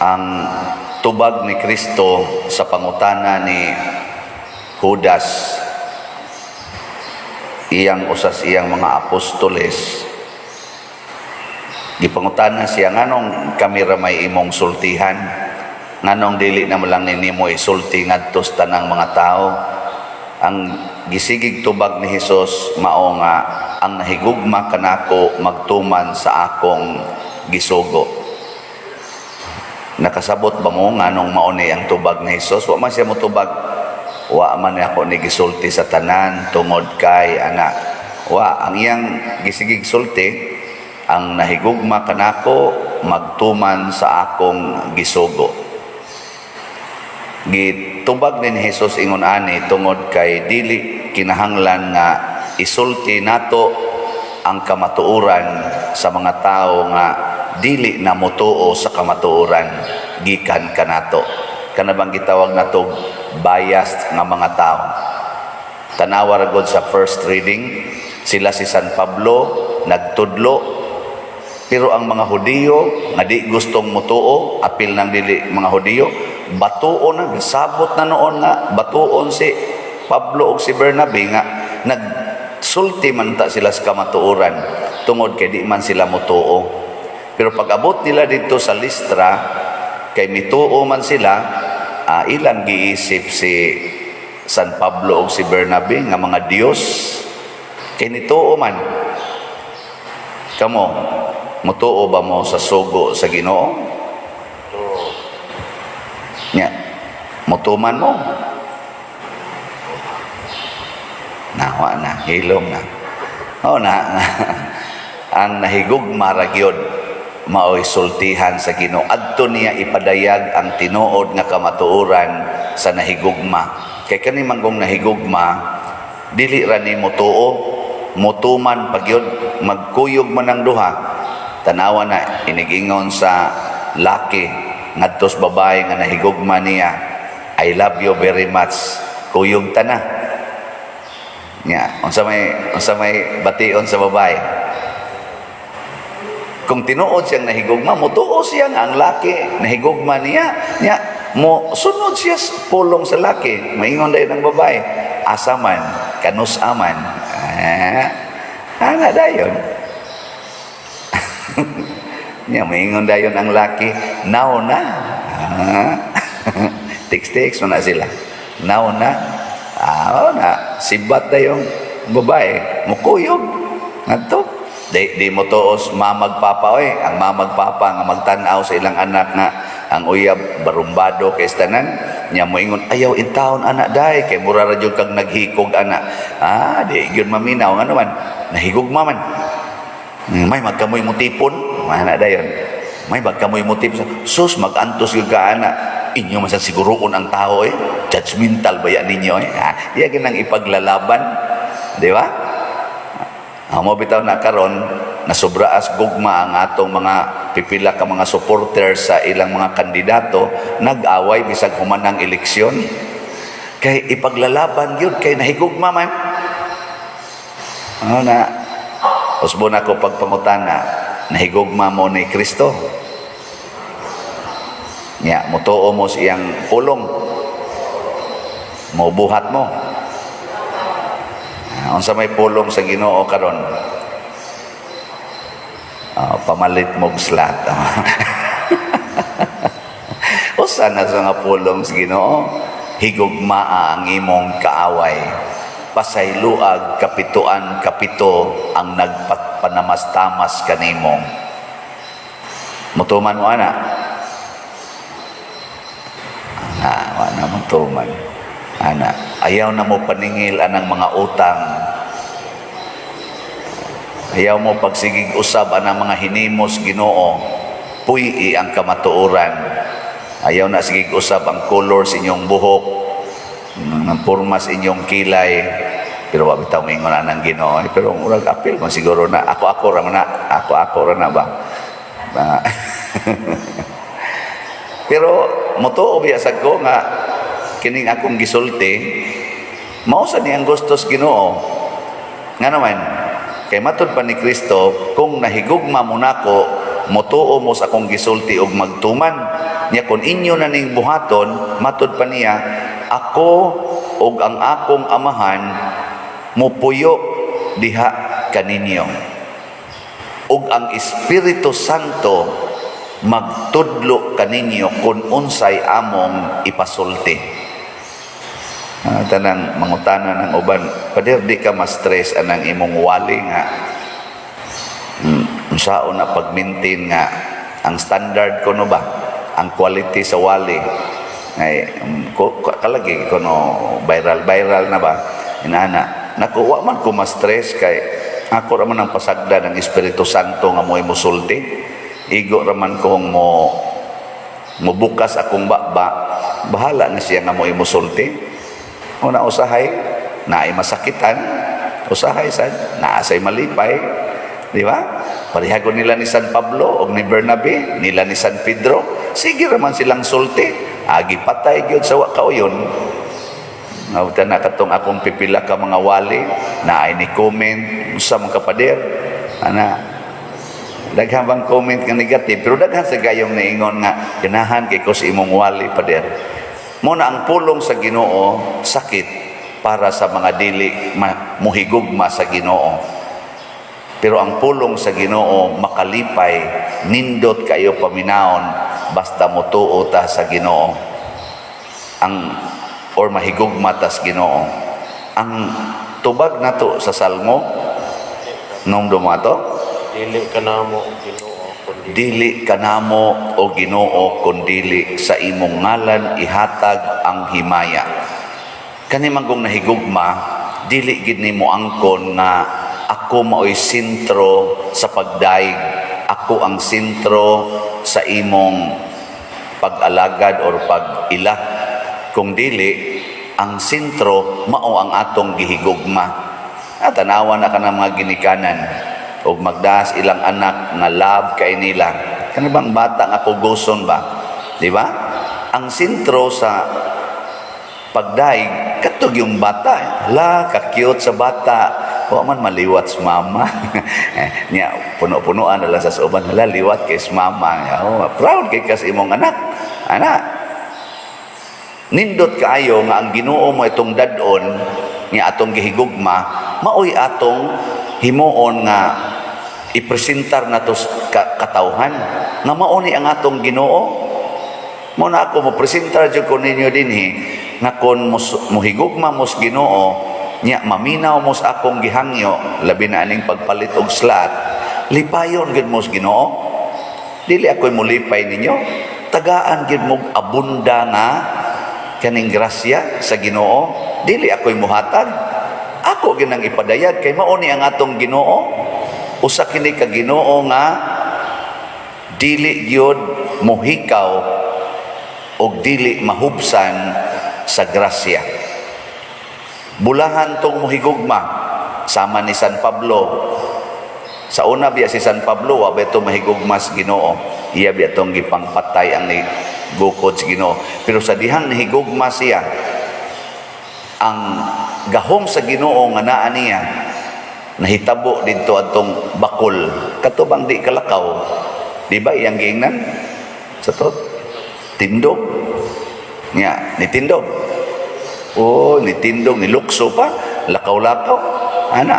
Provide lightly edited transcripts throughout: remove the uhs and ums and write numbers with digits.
ang tubag ni Kristo sa pangutana ni Judas, iyang usas iyang mga apostoles. Gipangutana siya, nganong kami ramay imong sultihan? Nganong dili na mo lang ninimo isulti ngadto sa tanang mga tao? Ang gisigig tubag ni Hesus mao nga, ang nahigugma kanako magtuman sa akong gisugo. Nakasabot ba mo nganong mao ni ang tubag ni Hesus? Wa man siya mo tubag, wa man ako ni gisulti sa tanan tungod kay ana. Wa, ang iyang gisigig sulti, ang nahigugma kanako magtuman sa akong gisugo. Gitubag ni Hesus ingon ani tungod kay dili kinahanglan nga isulti nato ang kamatuoran sa mga tao nga dili na motuo sa kamatuoran gikan kanato. Kana bang gitawag nato biased nga mga tao. Tanawa ra gud sa first reading, sila si San Pablo nagtudlo, pero ang mga Hudiyo nga di gustong mutuo, apil ng dili mga Hudiyo, batuon na, sabot na noon nga, batuon si Pablo o si Bernabe nga, nagsulti man ta sila sa kamatuoran, tungod kay di man sila mutuo. Pero pag abot nila dito sa Listra, kay mituo man sila, ilang giisip si San Pablo o si Bernabe nga mga Diyos, kay nituo man. Kamo, mutuo ba mo sa sugo sa Ginoo? Nya, mutuman mo. Nawa na, hilom na. O na, ang nahigugma ra gyud mao'y sultihan sa Ginoo. Adto niya ipadayag ang tinuod nga kamatuoran sa nahigugma. Kay kani manggong nahigugma, dili ra ni mutuo, mutuman pagyud, magkuyog man ang duha. Tanawa na inigingon sa laki ngadto sa babae nga nahigugma niya, I love you very much, kuyog ta na. Nya, unsa may bation sa babae? Kung tinuod siyang nahigugma, mutuo siya nga ang laki nahigugma niya, nya mo sunod siya pulong sa laki. Maingon dayon ang babae, asa man kanus aman. Ana dayon. Nya maingon dayon ang laki, now na. Text na sila. Now na. Na sibat dayon babae, mukuyog. Ngadto. Di mo tuos mamagpapa oy, ang mamagpapa nga magtan-aw sa ilang anak nga ang uyab barumbado kay tanan, nya moingon ayaw intawon anak day kay mura ra jud kag naghikog anak. Di gyud maminaw nga naman nahigugma man. May magkamoy mo tipon, mana dayon. May magkamoy mo tip, sus magantos gyud ka anak. Inyo man sa siguroon ang tao judgmental ba yan ninyo Iya ginang ipaglalaban, di ba? Mo bitaw na karon nasubraas gugma ang atong mga pipila ka mga supporters sa ilang mga kandidato, nag-away bisag humanang eleksyon. Kay ipaglalaban yun, kay nahigugma man. Ano na? Usbo na ko pagpangutana, nahigugma mo ni Kristo. Nya, mutuo mo siyang pulong. Mubuhat mo. Unsa may pulong sa Ginoo karon? Pamalit mo slat. Usa na sa nga pulong sa Ginoo, higugmaa ang imong kaaway. Pasayloag kapituan kapito ang nagpanamas-tamas kanimo. Mutuman mo ana. Wala mutuman. Ana, ayaw na mo paningil anang mga utang. Ayaw mo pagsigig usab anang mga hinimos Ginoo. Puy ang kamatuoran. Ayaw na sigig usab ang color sa inyong buhok, ang pormas inyong kilay. Pero wa bitaw mingon anang Ginoo. Pero murag apil man siguro na ako ra na ba? Pero motuo biya sad ko nga kining akong gisulti, mao sa niyang gustos Ginoo. Nga naman, kay matud pa ni Kristo, kung nahigugma mo nako, motuo mo sa akong gisulti og magtuman, nya kun inyo na ning buhaton, matud pa niya, ako ug ang akong amahan mupuyo diha kaninyo. Ug ang Espiritu Santo magtudlo kaninyo kung unsay among ipasulti. Tanang mangutana ng uban, pader di ka ma-stress anang imong wali nga unsaon na pag-maintain nga ang standard kuno ba, ang quality sa wali ay kalagi kuno viral na ba inana nakuha man ko ma-stress kay ako raman ang pasagda ng Espiritu Santo nga mo'y musulti, igo raman kong mubukas akong bahala na siya nga mo'y musulti. Una usahay naay masakitan, usahay sad naasay malipay, di ba? Parehagon nila ni San Pablo o ni Bernabe, nila ni San Pedro, sige raman silang sulti, agi patay gyud sa kauyon. Ngawta na katong akong pipila ka mga wali na ay ni comment sa mga kapader ana daghan bang comment nga negative pero daghan sa gayong naingon nga ganahan kay ko sa imong wali pader. Muna ang pulong sa Ginoo sakit para sa mga dili muhigugma sa Ginoo. Pero ang pulong sa Ginoo makalipay, nindot kayo paminaon basta motuo ta sa Ginoo. Or mahigugma ta sa Ginoo. Ang tubag nato sa Salmo nung dumato, dili kanamo o Ginoo kundi dili kanamo o Ginoo kundili sa imong ngalan ihatag ang himaya. Kani man kung nahigugma, dili gid nimo angkon nga ako mao'y sentro sa pagdaig, ako ang sentro sa imong pag-alagad or pag-ila. Kung dili, ang sentro mao ang atong gihigugma. At tanawan na ka ng mga ginikanan o magdaas ilang anak nga love kay nila. Kani bang bata nga puguson ba? Di ba? Ang sentro sa pagdaig katog yung bata. La, ka-cute sa bata. O man maliwat sa mama. Niya, puno-punuan na lang sa uban. Hala, liwat kay sa mama. Oh, proud kay kas imong anak. Anak. Nindot kaayo nga ang Ginoo mo itong dadon nga atong gihigugma, maoy atong himuon nga ipresentar nato katawhan nga mao ni ang atong Ginoo. Mo na ako mo presentar jud ko ninyo dinhi nga kon muhigugma mos Ginoo nya maminaw mos akong gihangyo labi na aning pagpalit og slat, lipayon gid mos Ginoo. Dili ako'y mulipay ninyo, tagaan gid mo abunda nga kaning grasya sa Ginoo, dili ako'y muhatag, ako ginang ipadayag kay mao ni ang atong Ginoo. Usa kini ka Ginoo nga dili gyud mohikaw og dili mahubsan sa grasya. Bulahan tong mohigugma sama ni San Pablo. Sa una biya si San Pablo wa beto mahigugma sa Ginoo, iya biya tong gipangpatay ang ni gukod sa Ginoo. Pero sa dihang nahigugma siya, ang gahom sa Ginoo nga naa niya nahitabo didto atong bakol katubang di kalakaw, di ba iyang giingnan sa to tindog niya ni tindog ni tindog ni lukso pa lakaw-lakaw ana.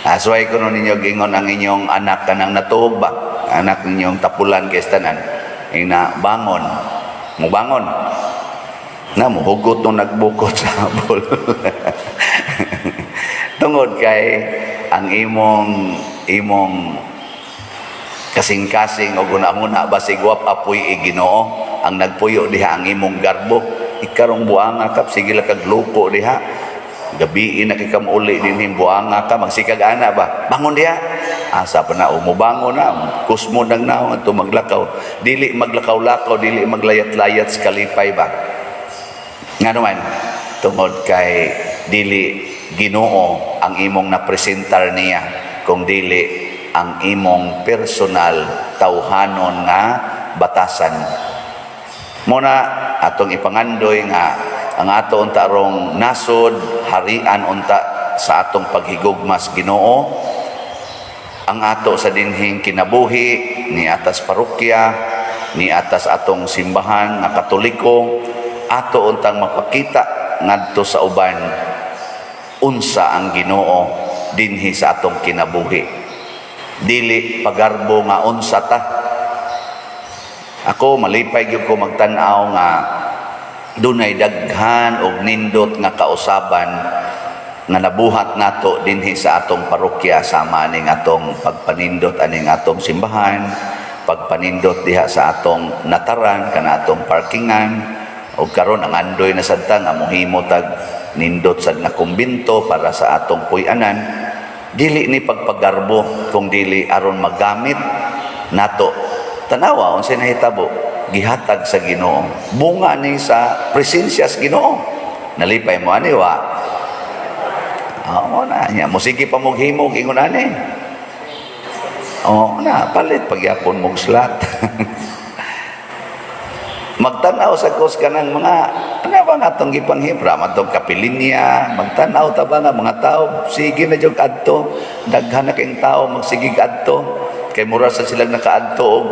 Asway ko nun ninyo gingon ang inyong anak kanang natuog ba, anak ninyong tapulan kay tanan ina bangon mubangon na muhugot nung nagbukot sa habol. Tungod kay ang imong kasing-kasing o guna-guna basig wap apoy Ginoo ang nagpuyo diha ang imong garbo, ikarong buanga kap sige la kag lupo diha gabi na kay kam uli dinhi buanga ka magsikag ana ba bangon diha asa pa na umubangon na kusmo nang naon ato maglakaw, dili maglakaw-lakaw, dili maglayat-layat sa kalipay ba nga naman tungod kay dili Ginoo ang imong napresentar niya kung dili ang imong personal tawhanon nga batasan. Muna atong ipangandoy nga ang ato unta rong nasod harian unta sa atong paghigugmas Ginoo, ang ato sa dinhing kinabuhi ni atas parokya ni atas atong simbahan nga Katoliko, ato untang mapakita ngadto sa uban unsa ang Ginoo dinhi sa atong kinabuhi. Dili pagarbo nga unsa ta. Ako malipay gyud ko magtan-aw nga dunay daghan og nindot nga kausaban nga nabuhat nato dinhi sa atong parokya, sama aning atong pagpanindot aning atong simbahan, pagpanindot diha sa atong nataran kana atong parkingan, ug karon ang andoy na sadta nga mohimo tag nindot sad nga kumbinto para sa atong puy-anan. Dili ni pagpagarbo kung dili aron magamit nato. Tanawa unsay nahitabo, gihatag sa Ginoo, bunga ni sa presensya sa Ginoo. Nalipay mo ani wa. Oo na nya, musigi pa mog himog ingon ani. Oo na, palit pagyapon mong slat. Magtanaw sa kos kanang mga ano ba nga itong gipanghibra, matong kapilinya, magtanaw ta ba nga mga tao, sige na dyan kadto, daghan na kayong tao, magsige kadto, kay mura sa silang nakaadto og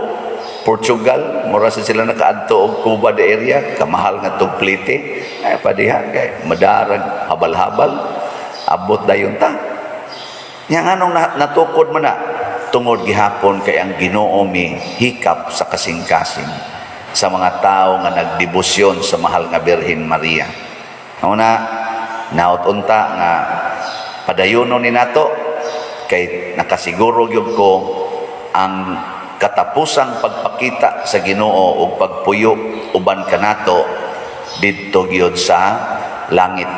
Portugal, mura sa silang nakaadto og Cuba de area, kamahal nga itong plite, ay padiha, kay madarag, habal-habal, abot dayon ta. Yang anong natukod man na, tungod gihapon kay ang Ginoo mi hikap sa kasing-kasing sa mga tao nga nagdebosyon sa mahal nga Birhen Maria. Una, naot-unta nga padayonon ni nato kay nakasiguro gyud ko ang katapusang pagpakita sa Ginoo ug pagpuyo uban kanato didto gyud sa langit.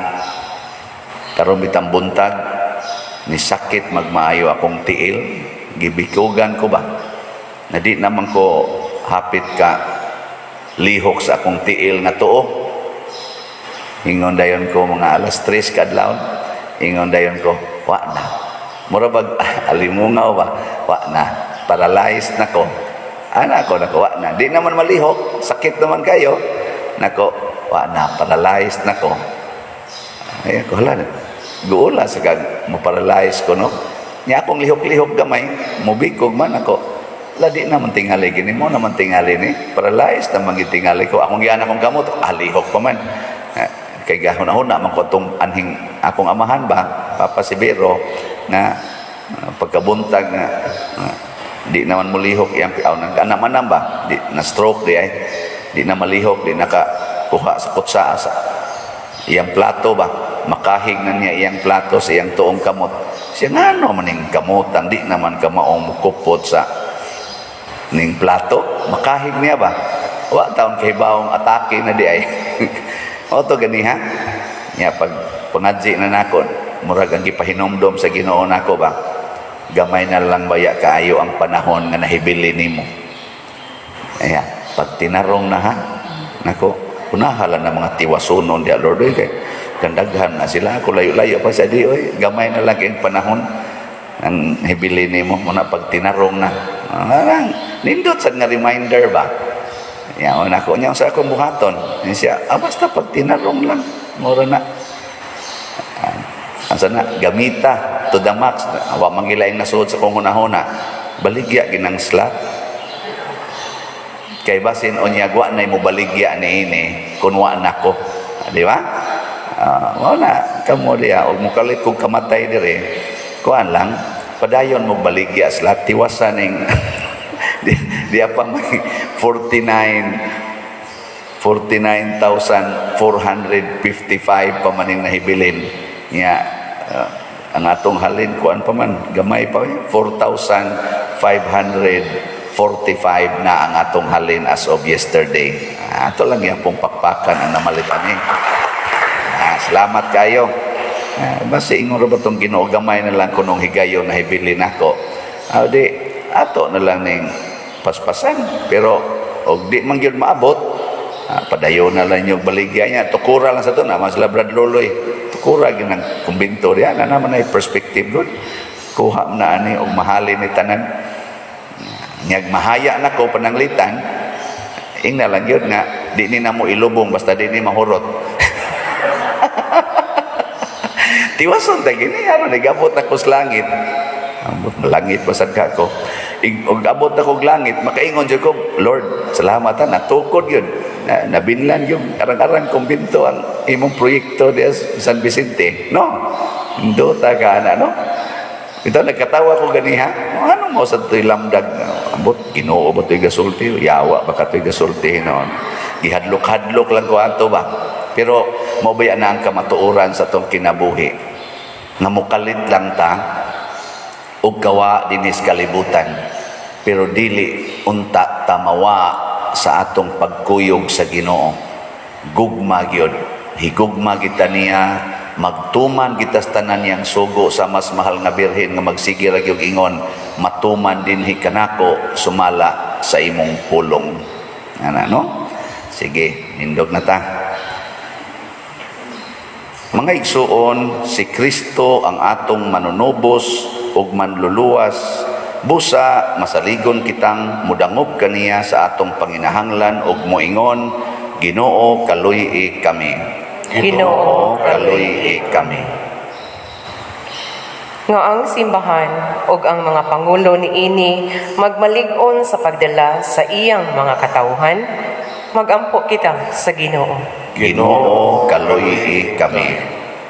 Karon bitang buntag ni sakit magmaayo akong tiil, gibikugan ko ba na di naman ko hapit ka lihok sa akong tiil nga tuo. Ingon dayon ko mga alas 3 kadlaw, ingon dayon ko wa na, murabag alimungaw ba, wa na, paralyzed na ko, nako wa na, di naman malihok, sakit naman kayo, nako wa na, paralyzed na ko. Ay ko hala, guula sa kag mo-paralyze ko no, niya akong lihok-lihok gamay, mubikog man ako. Ladi naman tingali gini mo naman tingali ni paralyzed naman gitingali ko akong giana akong gamot alihok pa man kay gahon-ahon man ko tong anhing akong amahan ba Papa Sibero na pagkabuntag na di naman mulihok iyang nang anam-anam ba di na stroke di ay di na malihok di nakakuha sa kutsa sa iyang plato ba makahig na niya iyang plato sa iyang tuong kamot siya ngano maning kamutan di naman ka maong mukupot sa ning plato, makahig niya ba? Wa taon kay baong atake na di ay. O to gani ha? Nya pag pangadji na nako, murag ang gipahinomdom sa Ginoo nako ba? Gamay na lang baya kaayo ang panahon nga nahibili nimo. Aya, pag tinarong na ha, nako, unahala na mga tiwasunon di Lord kay kandaghan na sila ako layo-layo pa sa di oy, gamay na lang ang panahon ang hibili nimo muna pag tinarong na. Nindot sa nga reminder ba? Yan, ako niya sa akong buhaton. Siya, basta pag tinarong lang, mura na. Asa na, gamita, to the max. Awa mangilaing nasuod sa kong hunahuna. Baligya ginang slat. Kay basin o niya, gwa na mo baligya ni ini, kunwa na ko. Di ba? Wala, kamo diya, huwag mo kalit kong kamatay dire. Kuan lang, padayon mo baligya slat, tiwasan ng di apa may 49,455 pa maning nahibilin niya ang atong halin kuan pa man gamay pa 4,545 na ang atong halin as of yesterday. Ato lang yapong pakpakan ang namalitan ni. Salamat kayo. Basta ingon ba itong Ginoo gamay na lang kunong higayon na hibili nako. Di ato na lang ning paspasan pero og di man gyud maabot padayon na lang yung baligya niya tukura lang sa to na mas labrad loloy tukura gyud nang kumbinto diya na naman ay perspective doon kuha na ani og mahalin ni tanan nyag mahaya na ko pananglitan ing na lang gyud nga di ni namo ilubong basta di ni mahurot. Tiwason ta gini aron nagabot na ko sa langit. Ambot langit pasad ka ko. og abot na kog langit, makaingon jud ko, Lord, salamat ha, natukod yun. Nabinlan yung arang-arang kumbinto ang imong proyekto di sa San Vicente. No? Indota ka na, no? Ito, nagkatawa ko ganiha. Ano mo sa ito'y lamdag? Abot, Ginoo ba ito'y gasulti? Yawa, baka ito'y gasulti noon. Gihadlok-hadlok lang ko ato ba? Pero, mabaya na ang kamatuoran sa itong kinabuhi. Namukalit lang ta, o gawa dinis kalibutan. Pero dili unta tamawa sa atong pagkuyog sa Ginoo. Gugma gyud, higugma kita niya, magtuman kita sa tanan niyang sugo sa mas mahal nga birhen nga magsige ra gyud ingon, matuman dinhi kanako sumala sa imong pulong. Ana no? Sige, nindog na ta. Mga igsuon, si Kristo ang atong manunubos ug manluluwas. Busa, masaligon kitang mudangob kaniya sa atong panginahanglan ug moingon, Ginoo kaluy kami. Ginoo kaluy kami. Nga ang simbahan ug ang mga pangulo niini magmalig-on sa pagdala sa iyang mga katawhan, magampo kita sa Ginoo. Ginoo kaluy kami.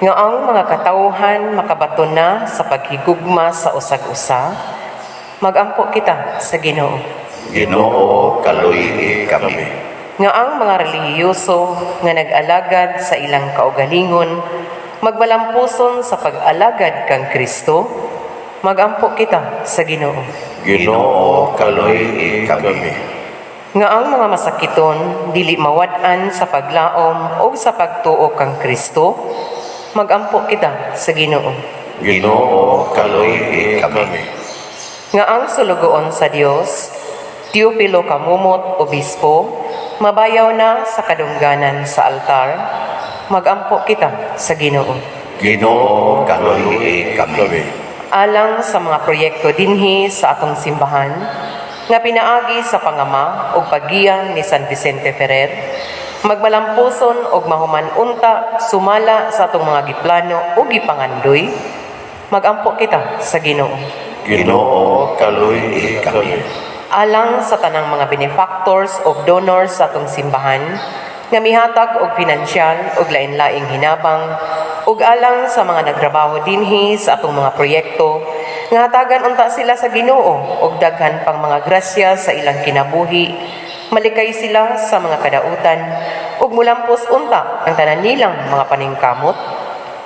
Nga ang mga katawhan makabato na sa paghigugma sa usag-usa, magampo kita sa Ginoo. Ginoo kaluy kami. Nga ang mga relihiyoso nga nag-alagad sa ilang kaugalingon, magmalampuson sa pag-alagad kang Kristo, magampo kita sa Ginoo. Ginoo kaluy kami. Nga ang mga masakiton dili mawad-an sa paglaom o sa pagtuo kang Kristo, magampo kita sa Ginoo. Ginoo kaluy kami. Nga ang sulugoon sa Dios, Teofilo Kamumot, Obispo, mabayaw na sa kadungganan sa altar, magampo kita sa Ginoo. Ginoo kaluy kami. Alang sa mga proyekto dinhi sa atong simbahan, nga pinaagi sa pangama o paggiya ni San Vicente Ferrer, magmalampuson og mahuman unta sumala sa atong mga giplano o gipangandoy, magampo kita sa Ginoo. Ginoo kaluy kami. Alang sa tanang mga benefactors o donors sa atong simbahan, nga mihatag og pinansyal og lain-laing hinabang, ug alang sa mga nagtrabaho dinhi sa atong mga proyekto, nga hatagan unta sila sa Ginoo og daghan pang mga grasya sa ilang kinabuhi, malikay sila sa mga kadautan, ug mulampos unta ang tanan nilang mga paningkamot,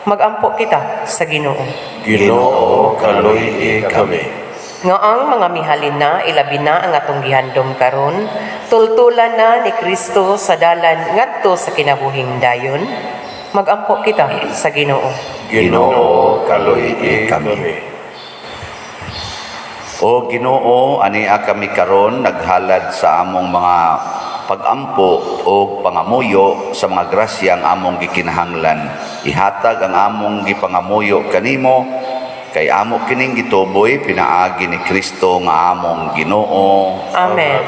magampo kita sa Ginoo. Ginoo kaluy kami. Nga ang mga mihalin na ilabi na ang atong gihandom karon, tultulan na ni Kristo sa dalan ngadto sa kinabuhing dayon, magampo kita sa Ginoo. Ginoo kaluy kami. O Ginoo, ania kami karon naghalad sa among mga pagampo o pangamuyo sa mga grasya ang among gikinahanglan. Ihatag ang among gipangamuyo kanimo, kay amo kining gituboy pinaagi ni Kristo nga among Ginoo. Amen.